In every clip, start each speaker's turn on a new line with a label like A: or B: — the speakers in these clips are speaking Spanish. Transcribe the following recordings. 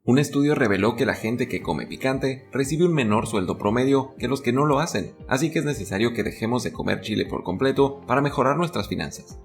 A: Un estudio reveló que la gente que come picante recibe un menor sueldo promedio que los que no lo hacen, así que es necesario que dejemos de comer chile por completo para mejorar nuestras finanzas.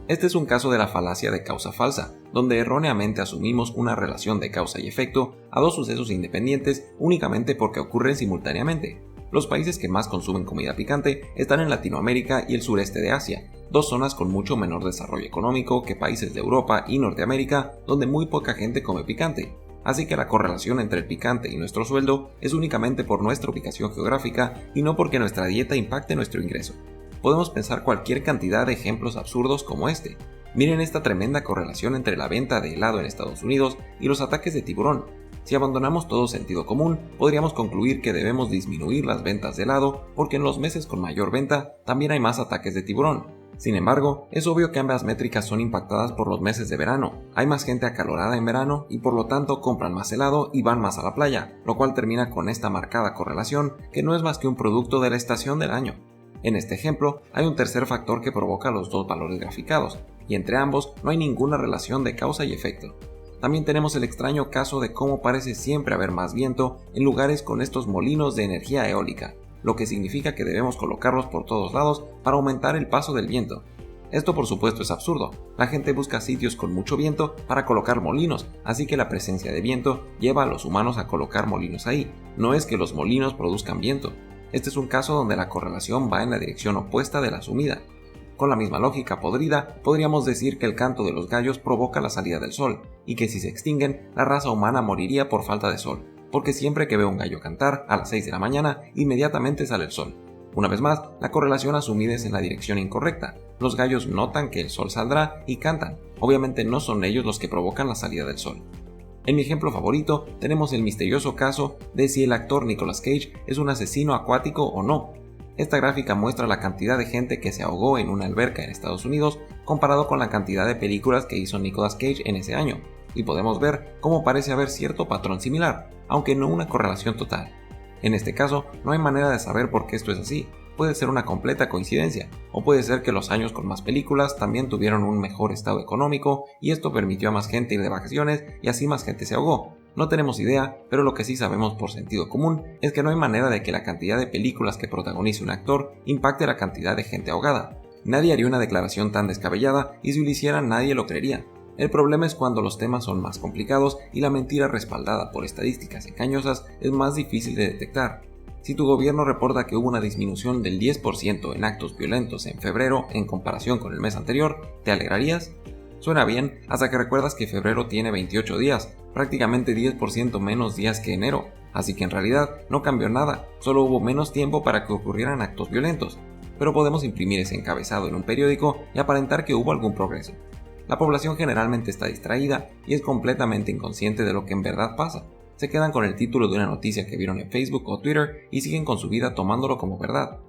A: Este es un caso de la falacia de causa falsa, donde erróneamente asumimos una relación de causa y efecto a dos sucesos independientes únicamente porque ocurren simultáneamente. Los países que más consumen comida picante están en Latinoamérica y el sureste de Asia, dos zonas con mucho menor desarrollo económico que países de Europa y Norteamérica, donde muy poca gente come picante. Así que la correlación entre el picante y nuestro sueldo es únicamente por nuestra ubicación geográfica y no porque nuestra dieta impacte nuestro ingreso. Podemos pensar cualquier cantidad de ejemplos absurdos como este. Miren esta tremenda correlación entre la venta de helado en Estados Unidos y los ataques de tiburón. Si abandonamos todo sentido común, podríamos concluir que debemos disminuir las ventas de helado porque en los meses con mayor venta también hay más ataques de tiburón. Sin embargo, es obvio que ambas métricas son impactadas por los meses de verano. Hay más gente acalorada en verano y por lo tanto compran más helado y van más a la playa, lo cual termina con esta marcada correlación que no es más que un producto de la estación del año. En este ejemplo, hay un tercer factor que provoca los dos valores graficados, y entre ambos no hay ninguna relación de causa y efecto. También tenemos el extraño caso de cómo parece siempre haber más viento en lugares con estos molinos de energía eólica, lo que significa que debemos colocarlos por todos lados para aumentar el paso del viento. Esto por supuesto es absurdo, la gente busca sitios con mucho viento para colocar molinos, así que la presencia de viento lleva a los humanos a colocar molinos ahí, no es que los molinos produzcan viento. Este es un caso donde la correlación va en la dirección opuesta de la asumida. Con la misma lógica podrida, podríamos decir que el canto de los gallos provoca la salida del sol, y que si se extinguen, la raza humana moriría por falta de sol, porque siempre que veo un gallo cantar a las 6 de la mañana, inmediatamente sale el sol. Una vez más, la correlación asumida es en la dirección incorrecta. Los gallos notan que el sol saldrá y cantan. Obviamente no son ellos los que provocan la salida del sol. En mi ejemplo favorito, tenemos el misterioso caso de si el actor Nicolas Cage es un asesino acuático o no. Esta gráfica muestra la cantidad de gente que se ahogó en una alberca en Estados Unidos comparado con la cantidad de películas que hizo Nicolas Cage en ese año, y podemos ver cómo parece haber cierto patrón similar, aunque no una correlación total. En este caso, no hay manera de saber por qué esto es así. Puede ser una completa coincidencia, o puede ser que los años con más películas también tuvieron un mejor estado económico y esto permitió a más gente ir de vacaciones y así más gente se ahogó. No tenemos idea, pero lo que sí sabemos por sentido común es que no hay manera de que la cantidad de películas que protagonice un actor impacte la cantidad de gente ahogada. Nadie haría una declaración tan descabellada y si lo hiciera nadie lo creería. El problema es cuando los temas son más complicados y la mentira respaldada por estadísticas engañosas es más difícil de detectar. Si tu gobierno reporta que hubo una disminución del 10% en actos violentos en febrero en comparación con el mes anterior, ¿te alegrarías? Suena bien hasta que recuerdas que febrero tiene 28 días, prácticamente 10% menos días que enero, así que en realidad no cambió nada, solo hubo menos tiempo para que ocurrieran actos violentos, pero podemos imprimir ese encabezado en un periódico y aparentar que hubo algún progreso. La población generalmente está distraída y es completamente inconsciente de lo que en verdad pasa. Se quedan con el título de una noticia que vieron en Facebook o Twitter y siguen con su vida tomándolo como verdad.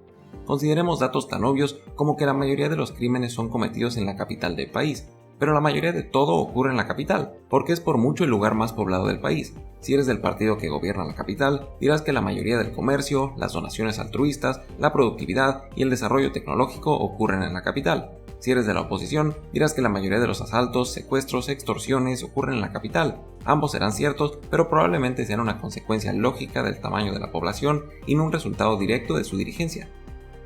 A: Consideremos datos tan obvios como que la mayoría de los crímenes son cometidos en la capital del país, pero la mayoría de todo ocurre en la capital, porque es por mucho el lugar más poblado del país. Si eres del partido que gobierna la capital, dirás que la mayoría del comercio, las donaciones altruistas, la productividad y el desarrollo tecnológico ocurren en la capital. Si eres de la oposición, dirás que la mayoría de los asaltos, secuestros, extorsiones ocurren en la capital. Ambos serán ciertos, pero probablemente sean una consecuencia lógica del tamaño de la población y no un resultado directo de su dirigencia.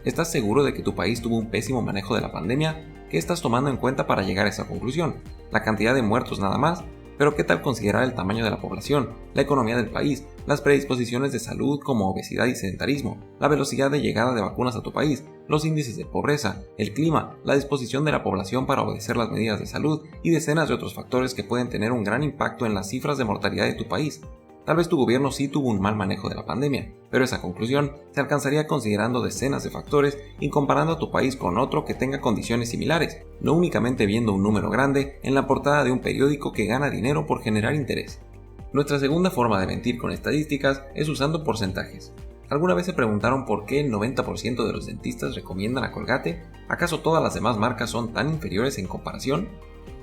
A: ¿Estás seguro de que tu país tuvo un pésimo manejo de la pandemia? ¿Qué estás tomando en cuenta para llegar a esa conclusión? ¿La cantidad de muertos nada más? Pero ¿qué tal considerar el tamaño de la población, la economía del país, las predisposiciones de salud como obesidad y sedentarismo, la velocidad de llegada de vacunas a tu país, los índices de pobreza, el clima, la disposición de la población para obedecer las medidas de salud y decenas de otros factores que pueden tener un gran impacto en las cifras de mortalidad de tu país? Tal vez tu gobierno sí tuvo un mal manejo de la pandemia, pero esa conclusión se alcanzaría considerando decenas de factores y comparando a tu país con otro que tenga condiciones similares, no únicamente viendo un número grande en la portada de un periódico que gana dinero por generar interés. Nuestra segunda forma de mentir con estadísticas es usando porcentajes. ¿Alguna vez se preguntaron por qué el 90% de los dentistas recomiendan a Colgate? ¿Acaso todas las demás marcas son tan inferiores en comparación?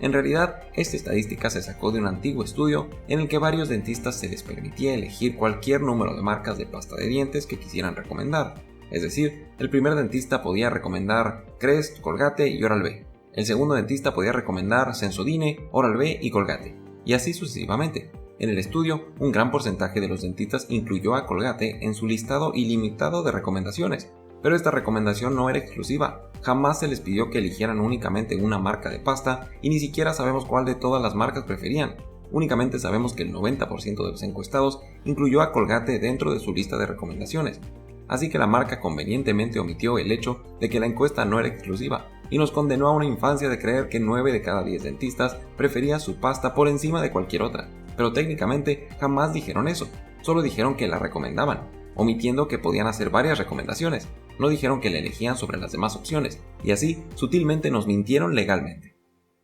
A: En realidad, esta estadística se sacó de un antiguo estudio en el que varios dentistas se les permitía elegir cualquier número de marcas de pasta de dientes que quisieran recomendar. Es decir, el primer dentista podía recomendar Crest, Colgate y Oral-B. El segundo dentista podía recomendar Sensodyne, Oral-B y Colgate. Y así sucesivamente. En el estudio, un gran porcentaje de los dentistas incluyó a Colgate en su listado ilimitado de recomendaciones, pero esta recomendación no era exclusiva. Jamás se les pidió que eligieran únicamente una marca de pasta y ni siquiera sabemos cuál de todas las marcas preferían. Únicamente sabemos que el 90% de los encuestados incluyó a Colgate dentro de su lista de recomendaciones. Así que la marca convenientemente omitió el hecho de que la encuesta no era exclusiva y nos condenó a una infancia de creer que 9 de cada 10 dentistas preferían su pasta por encima de cualquier otra. Pero técnicamente jamás dijeron eso, solo dijeron que la recomendaban, omitiendo que podían hacer varias recomendaciones. No dijeron que la elegían sobre las demás opciones, y así sutilmente nos mintieron legalmente.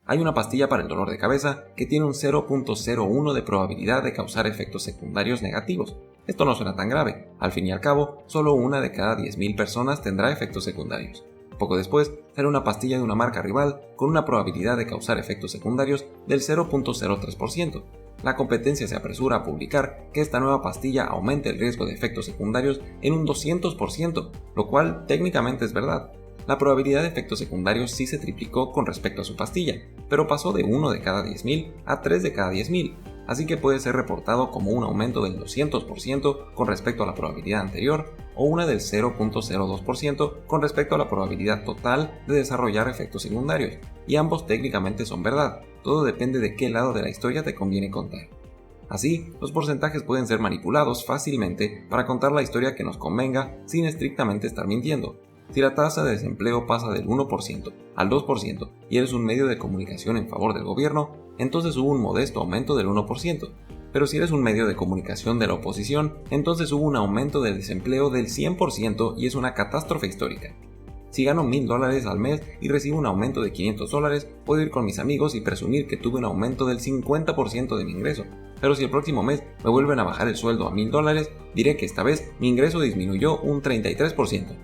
A: Hay una pastilla para el dolor de cabeza que tiene un 0.01 de probabilidad de causar efectos secundarios negativos. Esto no suena tan grave, al fin y al cabo, solo una de cada 10.000 personas tendrá efectos secundarios. Poco después, sale una pastilla de una marca rival con una probabilidad de causar efectos secundarios del 0.03%. La competencia se apresura a publicar que esta nueva pastilla aumenta el riesgo de efectos secundarios en un 200%, lo cual técnicamente es verdad. La probabilidad de efectos secundarios sí se triplicó con respecto a su pastilla, pero pasó de 1 de cada 10.000 a 3 de cada 10.000, así que puede ser reportado como un aumento del 200% con respecto a la probabilidad anterior o una del 0.02% con respecto a la probabilidad total de desarrollar efectos secundarios, y ambos técnicamente son verdad, todo depende de qué lado de la historia te conviene contar. Así, los porcentajes pueden ser manipulados fácilmente para contar la historia que nos convenga sin estrictamente estar mintiendo. Si la tasa de desempleo pasa del 1% al 2% y eres un medio de comunicación en favor del gobierno, entonces hubo un modesto aumento del 1%. Pero si eres un medio de comunicación de la oposición, entonces hubo un aumento del desempleo del 100% y es una catástrofe histórica. Si gano $1,000 al mes y recibo un aumento de $500, puedo ir con mis amigos y presumir que tuve un aumento del 50% de mi ingreso. Pero si el próximo mes me vuelven a bajar el sueldo a $1,000, diré que esta vez mi ingreso disminuyó un 33%.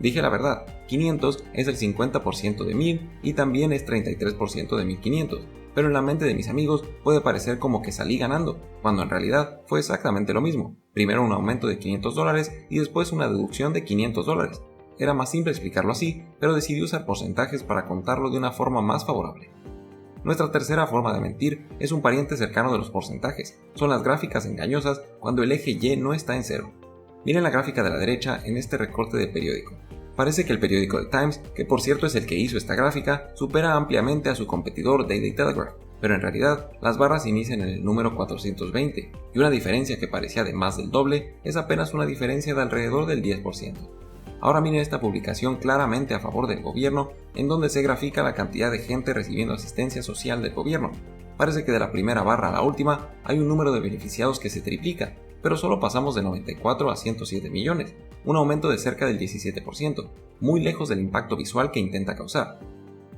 A: Dije la verdad, 500 es el 50% de 1,000 y también es 33% de 1,500, pero en la mente de mis amigos puede parecer como que salí ganando, cuando en realidad fue exactamente lo mismo. Primero un aumento de $500 y después una deducción de $500. Era más simple explicarlo así, pero decidí usar porcentajes para contarlo de una forma más favorable. Nuestra tercera forma de mentir es un pariente cercano de los porcentajes. Son las gráficas engañosas cuando el eje Y no está en cero. Miren la gráfica de la derecha en este recorte del periódico. Parece que el periódico The Times, que por cierto es el que hizo esta gráfica, supera ampliamente a su competidor Daily Telegraph, pero en realidad las barras inician en el número 420, y una diferencia que parecía de más del doble es apenas una diferencia de alrededor del 10%. Ahora miren esta publicación claramente a favor del gobierno, en donde se grafica la cantidad de gente recibiendo asistencia social del gobierno. Parece que de la primera barra a la última hay un número de beneficiados que se triplica, pero solo pasamos de 94 a 107 millones, un aumento de cerca del 17%, muy lejos del impacto visual que intenta causar.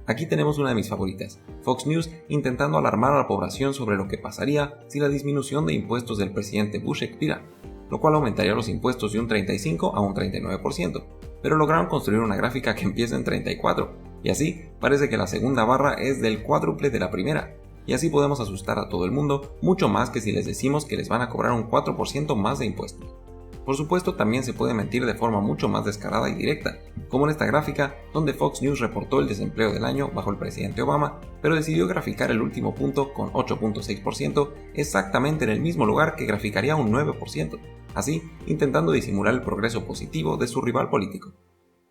A: Aquí tenemos una de mis favoritas, Fox News intentando alarmar a la población sobre lo que pasaría si la disminución de impuestos del presidente Bush expira, lo cual aumentaría los impuestos de un 35 a un 39%, pero lograron construir una gráfica que empieza en 34, y así parece que la segunda barra es del cuádruple de la primera. Y así podemos asustar a todo el mundo mucho más que si les decimos que les van a cobrar un 4% más de impuestos. Por supuesto, también se puede mentir de forma mucho más descarada y directa, como en esta gráfica donde Fox News reportó el desempleo del año bajo el presidente Obama, pero decidió graficar el último punto con 8.6% exactamente en el mismo lugar que graficaría un 9%, así intentando disimular el progreso positivo de su rival político.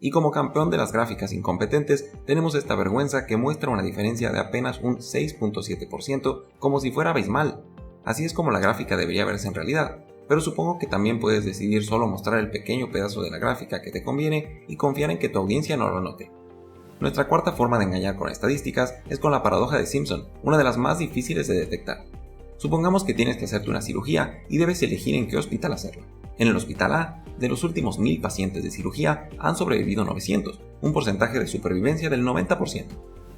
A: Y como campeón de las gráficas incompetentes, tenemos esta vergüenza que muestra una diferencia de apenas un 6.7%, como si fuera abismal. Así es como la gráfica debería verse en realidad, pero supongo que también puedes decidir solo mostrar el pequeño pedazo de la gráfica que te conviene y confiar en que tu audiencia no lo note. Nuestra cuarta forma de engañar con estadísticas es con la paradoja de Simpson, una de las más difíciles de detectar. Supongamos que tienes que hacerte una cirugía y debes elegir en qué hospital hacerla. En el hospital A, de los últimos 1,000 pacientes de cirugía, han sobrevivido 900, un porcentaje de supervivencia del 90%.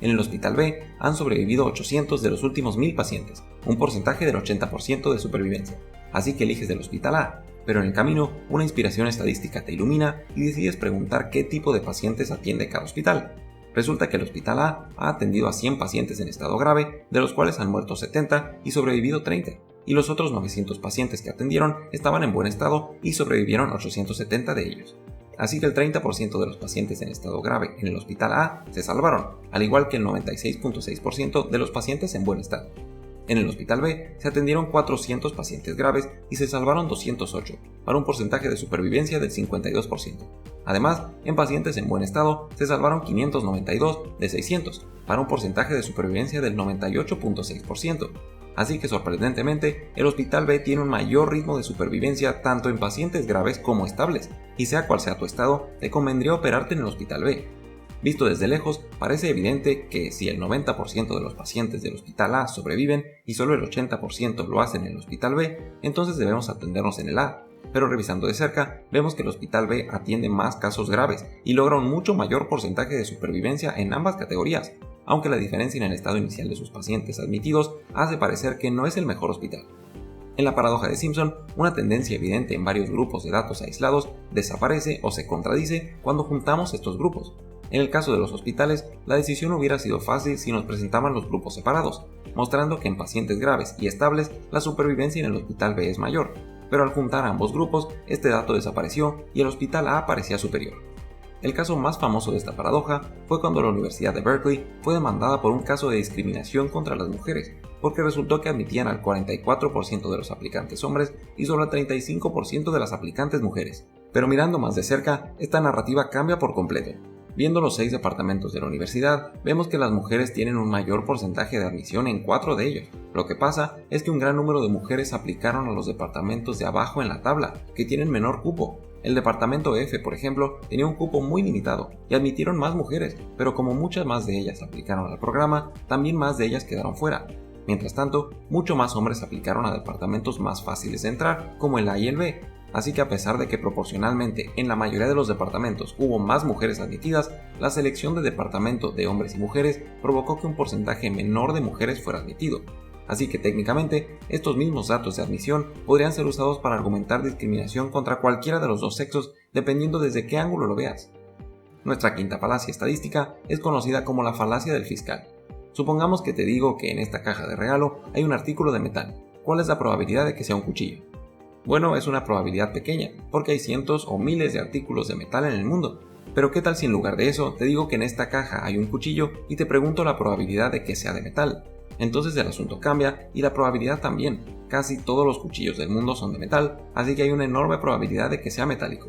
A: En el hospital B, han sobrevivido 800 de los últimos 1,000 pacientes, un porcentaje del 80% de supervivencia. Así que eliges del hospital A, pero en el camino una inspiración estadística te ilumina y decides preguntar qué tipo de pacientes atiende cada hospital. Resulta que el hospital A ha atendido a 100 pacientes en estado grave, de los cuales han muerto 70 y sobrevivido 30. Y los otros 900 pacientes que atendieron estaban en buen estado y sobrevivieron 870 de ellos. Así que el 30% de los pacientes en estado grave en el hospital A se salvaron, al igual que el 96.6% de los pacientes en buen estado. En el Hospital B se atendieron 400 pacientes graves y se salvaron 208, para un porcentaje de supervivencia del 52%. Además, en pacientes en buen estado se salvaron 592 de 600, para un porcentaje de supervivencia del 98.6%. Así que sorprendentemente, el Hospital B tiene un mayor ritmo de supervivencia tanto en pacientes graves como estables, y sea cual sea tu estado, te convendría operarte en el Hospital B. Visto desde lejos, parece evidente que si el 90% de los pacientes del Hospital A sobreviven y solo el 80% lo hacen en el Hospital B, entonces debemos atendernos en el A. Pero revisando de cerca, vemos que el Hospital B atiende más casos graves y logra un mucho mayor porcentaje de supervivencia en ambas categorías, aunque la diferencia en el estado inicial de sus pacientes admitidos hace parecer que no es el mejor hospital. En la paradoja de Simpson, una tendencia evidente en varios grupos de datos aislados desaparece o se contradice cuando juntamos estos grupos. En el caso de los hospitales, la decisión hubiera sido fácil si nos presentaban los grupos separados, mostrando que en pacientes graves y estables la supervivencia en el Hospital B es mayor, pero al juntar ambos grupos, este dato desapareció y el Hospital A parecía superior. El caso más famoso de esta paradoja fue cuando la Universidad de Berkeley fue demandada por un caso de discriminación contra las mujeres, porque resultó que admitían al 44% de los aplicantes hombres y solo al 35% de las aplicantes mujeres. Pero mirando más de cerca, esta narrativa cambia por completo. Viendo los 6 departamentos de la universidad, vemos que las mujeres tienen un mayor porcentaje de admisión en 4 de ellos. Lo que pasa es que un gran número de mujeres aplicaron a los departamentos de abajo en la tabla, que tienen menor cupo. El departamento F, por ejemplo, tenía un cupo muy limitado y admitieron más mujeres, pero como muchas más de ellas aplicaron al programa, también más de ellas quedaron fuera. Mientras tanto, mucho más hombres aplicaron a departamentos más fáciles de entrar, como el A y el B. Así que a pesar de que proporcionalmente en la mayoría de los departamentos hubo más mujeres admitidas, la selección de departamento de hombres y mujeres provocó que un porcentaje menor de mujeres fuera admitido. Así que técnicamente, estos mismos datos de admisión podrían ser usados para argumentar discriminación contra cualquiera de los dos sexos dependiendo desde qué ángulo lo veas. Nuestra quinta falacia estadística es conocida como la falacia del fiscal. Supongamos que te digo que en esta caja de regalo hay un artículo de metal. ¿Cuál es la probabilidad de que sea un cuchillo? Bueno, es una probabilidad pequeña, porque hay cientos o miles de artículos de metal en el mundo. Pero ¿qué tal si en lugar de eso te digo que en esta caja hay un cuchillo y te pregunto la probabilidad de que sea de metal? Entonces el asunto cambia y la probabilidad también. Casi todos los cuchillos del mundo son de metal, así que hay una enorme probabilidad de que sea metálico.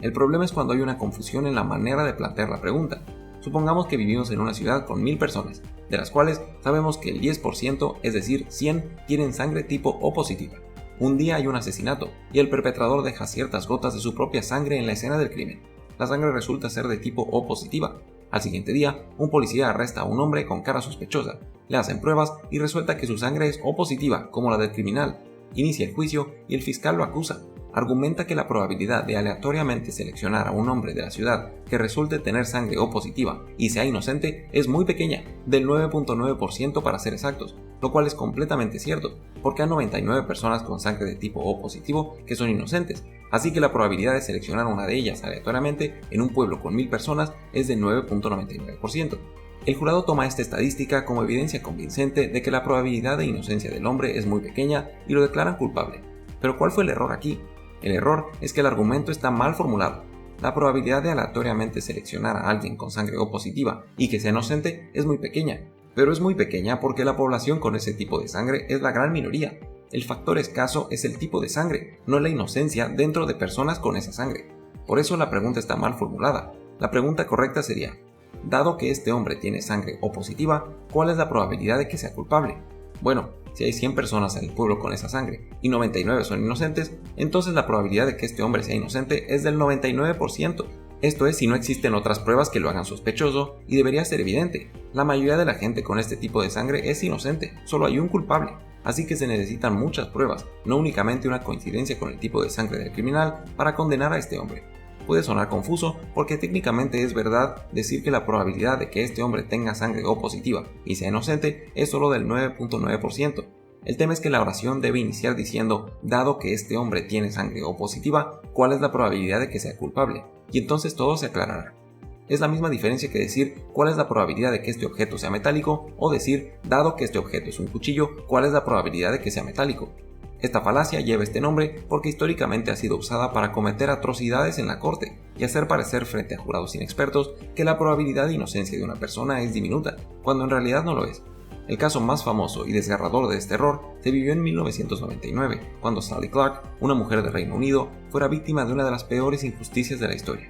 A: El problema es cuando hay una confusión en la manera de plantear la pregunta. Supongamos que vivimos en una ciudad con 1000 personas, de las cuales sabemos que el 10%, es decir, 100, tienen sangre tipo O positiva. Un día hay un asesinato y el perpetrador deja ciertas gotas de su propia sangre en la escena del crimen. La sangre resulta ser de tipo O positiva. Al siguiente día, un policía arresta a un hombre con cara sospechosa. Le hacen pruebas y resulta que su sangre es O positiva, como la del criminal. Inicia el juicio y el fiscal lo acusa. Argumenta que la probabilidad de aleatoriamente seleccionar a un hombre de la ciudad que resulte tener sangre O positiva y sea inocente es muy pequeña, del 9.9% para ser exactos, lo cual es completamente cierto, porque hay 99 personas con sangre de tipo O positivo que son inocentes, así que la probabilidad de seleccionar una de ellas aleatoriamente en un pueblo con 1000 personas es de 9.99%. El jurado toma esta estadística como evidencia convincente de que la probabilidad de inocencia del hombre es muy pequeña y lo declaran culpable. Pero ¿cuál fue el error aquí? El error es que el argumento está mal formulado. La probabilidad de aleatoriamente seleccionar a alguien con sangre O positiva y que sea inocente es muy pequeña, pero es muy pequeña porque la población con ese tipo de sangre es la gran minoría. El factor escaso es el tipo de sangre, no la inocencia dentro de personas con esa sangre. Por eso la pregunta está mal formulada. La pregunta correcta sería: dado que este hombre tiene sangre O positiva, ¿cuál es la probabilidad de que sea culpable? Bueno, si hay 100 personas en el pueblo con esa sangre y 99 son inocentes, entonces la probabilidad de que este hombre sea inocente es del 99%. Esto es si no existen otras pruebas que lo hagan sospechoso, y debería ser evidente. La mayoría de la gente con este tipo de sangre es inocente, solo hay un culpable. Así que se necesitan muchas pruebas, no únicamente una coincidencia con el tipo de sangre del criminal para condenar a este hombre. Puede sonar confuso porque técnicamente es verdad decir que la probabilidad de que este hombre tenga sangre O positiva y sea inocente es solo del 9.9%. El tema es que la oración debe iniciar diciendo: dado que este hombre tiene sangre O positiva, ¿cuál es la probabilidad de que sea culpable? Y entonces todo se aclarará. Es la misma diferencia que decir cuál es la probabilidad de que este objeto sea metálico o decir, dado que este objeto es un cuchillo, cuál es la probabilidad de que sea metálico. Esta falacia lleva este nombre porque históricamente ha sido usada para cometer atrocidades en la corte y hacer parecer frente a jurados inexpertos que la probabilidad de inocencia de una persona es diminuta, cuando en realidad no lo es. El caso más famoso y desgarrador de este error se vivió en 1999, cuando Sally Clark, una mujer de Reino Unido, fuera víctima de una de las peores injusticias de la historia.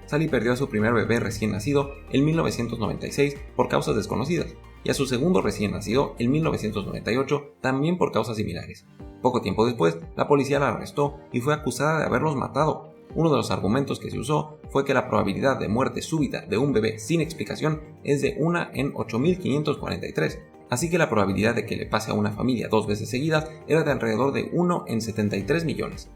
A: Sally perdió a su primer bebé recién nacido en 1996 por causas desconocidas, y a su segundo recién nacido en 1998 también por causas similares. Poco tiempo después, la policía la arrestó y fue acusada de haberlos matado. Uno de los argumentos que se usó fue que la probabilidad de muerte súbita de un bebé sin explicación es de 1 en 8.543, así que la probabilidad de que le pase a una familia 2 veces seguidas era de alrededor de 1 en 73 millones.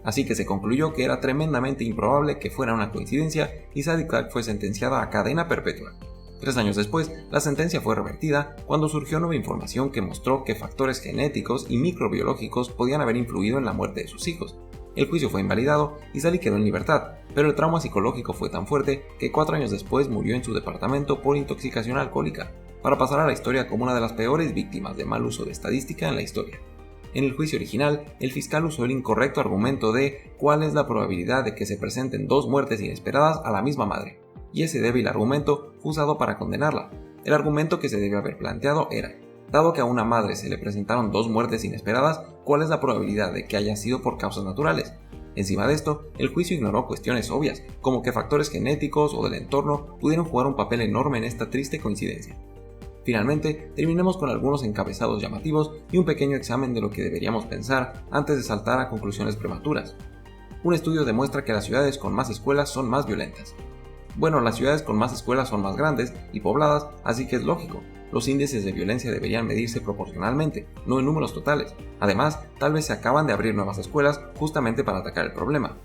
A: Así que se concluyó que era tremendamente improbable que fuera una coincidencia y Sally Clark fue sentenciada a cadena perpetua. 3 años después, la sentencia fue revertida cuando surgió nueva información que mostró que factores genéticos y microbiológicos podían haber influido en la muerte de sus hijos. El juicio fue invalidado y Sally quedó en libertad, pero el trauma psicológico fue tan fuerte que 4 años después murió en su departamento por intoxicación alcohólica, para pasar a la historia como una de las peores víctimas de mal uso de estadística en la historia. En el juicio original, el fiscal usó el incorrecto argumento de cuál es la probabilidad de que se presenten 2 muertes inesperadas a la misma madre, y ese débil argumento fue usado para condenarla. El argumento que se debió haber planteado era: dado que a una madre se le presentaron 2 muertes inesperadas, ¿cuál es la probabilidad de que haya sido por causas naturales? Encima de esto, el juicio ignoró cuestiones obvias, como que factores genéticos o del entorno pudieron jugar un papel enorme en esta triste coincidencia. Finalmente, terminemos con algunos encabezados llamativos y un pequeño examen de lo que deberíamos pensar antes de saltar a conclusiones prematuras. Un estudio demuestra que las ciudades con más escuelas son más violentas. Bueno, las ciudades con más escuelas son más grandes y pobladas, así que es lógico. Los índices de violencia deberían medirse proporcionalmente, no en números totales. Además, tal vez se acaban de abrir nuevas escuelas justamente para atacar el problema.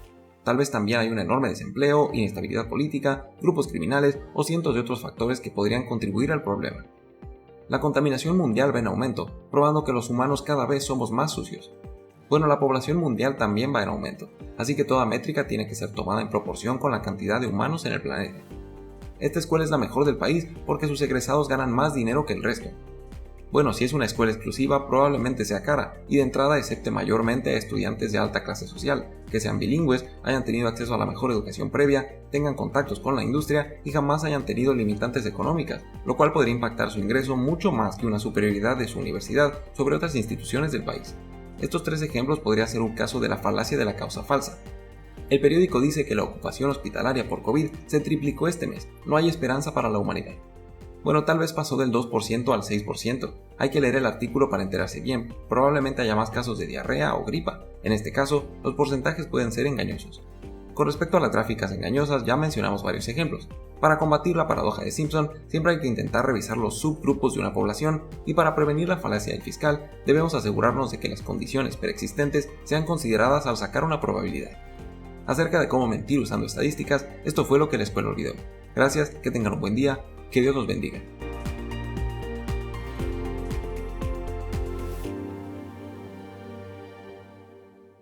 A: Tal vez también hay un enorme desempleo, inestabilidad política, grupos criminales o cientos de otros factores que podrían contribuir al problema. La contaminación mundial va en aumento, probando que los humanos cada vez somos más sucios. Bueno, la población mundial también va en aumento, así que toda métrica tiene que ser tomada en proporción con la cantidad de humanos en el planeta. Esta escuela es la mejor del país porque sus egresados ganan más dinero que el resto. Bueno, si es una escuela exclusiva, probablemente sea cara, y de entrada acepte mayormente a estudiantes de alta clase social, que sean bilingües, hayan tenido acceso a la mejor educación previa, tengan contactos con la industria y jamás hayan tenido limitantes económicas, lo cual podría impactar su ingreso mucho más que una superioridad de su universidad sobre otras instituciones del país. Estos 3 ejemplos podrían ser un caso de la falacia de la causa falsa. El periódico dice que la ocupación hospitalaria por COVID se triplicó este mes, no hay esperanza para la humanidad. Bueno, tal vez pasó del 2% al 6%. Hay que leer el artículo para enterarse bien. Probablemente haya más casos de diarrea o gripa. En este caso, los porcentajes pueden ser engañosos. Con respecto a las gráficas engañosas, ya mencionamos varios ejemplos. Para combatir la paradoja de Simpson, siempre hay que intentar revisar los subgrupos de una población, y para prevenir la falacia del fiscal, debemos asegurarnos de que las condiciones preexistentes sean consideradas al sacar una probabilidad. Acerca de cómo mentir usando estadísticas, esto fue lo que la escuela olvidó. Gracias, que tengan un buen día. Que Dios los bendiga.